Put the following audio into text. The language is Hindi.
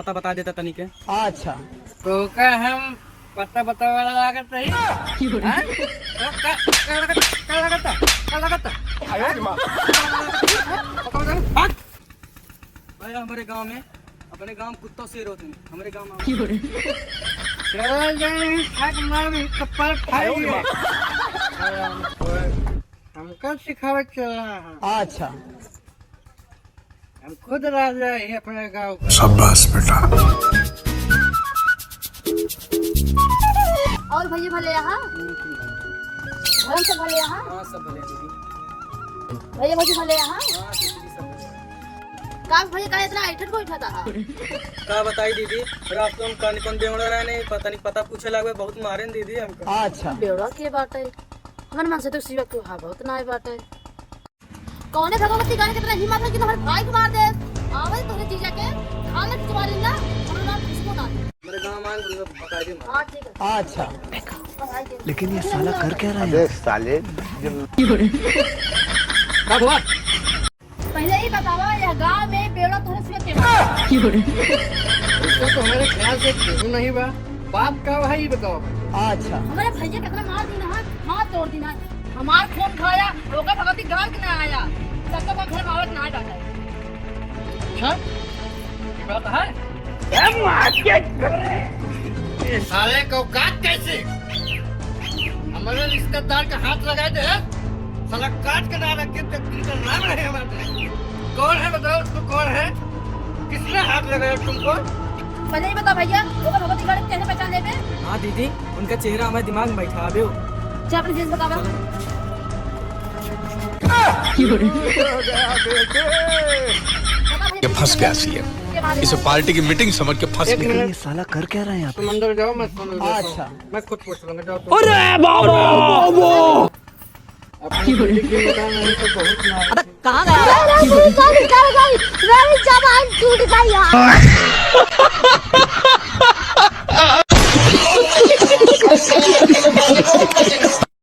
पता बता देता तनिक। अच्छा तो का हम पता बता वाला लागत है भाई हमारे गांव में अपने गांव कुत्तों से रोते हैं हमारे गांव में। चल जाए हाथ मार कपाल फाड़ गया। हमको सिखावे चल रहा है। अच्छा हम खुद राजा है अपने गाँव का। शाबाश बेटा। और भैया भले यहाँ घर से भले यहाँ हाँ सब भले दीदी। भैया भौजी भले यहाँ हाँ दीदी सब भले। का भैया का इतना ऐठन को उठा था। का बताई दीदी रास्ते में कौन कौन बेवड़ा रहने पता नहीं पता पूछे लगे बहुत मारे न दीदी हमको। अच्छा बेवड़ा के बात है हमारे मन से तो शिवा क्यों हाँ बहुत ना बात है। कौन है भगवती गाने कितना हिम्मत है कि हमारे भाई को मार दे। आवे तो जीजा के खाने की तुम्हारी ना और नाम किसको ना दे। हमारे गांव में बता दी हां ठीक है। अच्छा लेकिन ये साला कर क्या रहा है साले। पहले ही बतावा यह गांव में बेवड़ा तोरे शिवा के मार। इसको तो हमारे ख्याल से क्यों नहीं बा बाप का भाई बताओ। अच्छा हमारे भैया कितना मार दी ना हाथ तोड़ दी ना हमार खून खाया होगा भगवती गांव के ना आया सबका का घर मावत ना डाटा। अच्छा ये बात है। ये साले को काट कैसे हमारे रिश्तेदार का हाथ लगाए थे साला काट के ना रखे तो किसका नाम है हमारे। कौन है बताओ उसको कौन है किसने हाथ लगाया तुमको। पहले ही बता भैया होगा भगवती गांव कैसे पहचान लेबे। हाँ दीदी उनका चेहरा हमारे दिमाग में बैठा अबे जा अपनी चीज बतावा। ये फंस गया सीएम। इसे पार्टी की मीटिंग समझ के फंस गया। ये साला कर क्या रहा है यहाँ तुम अंदर जाओ मैं सुन लूंगा। अच्छा मैं खुद पूछ लूंगा जाओ तुम। अरे बाबा अपनी बेटी की बता नहीं तो बहुत मार। कहां गया मेरी जबान टूट गई यार।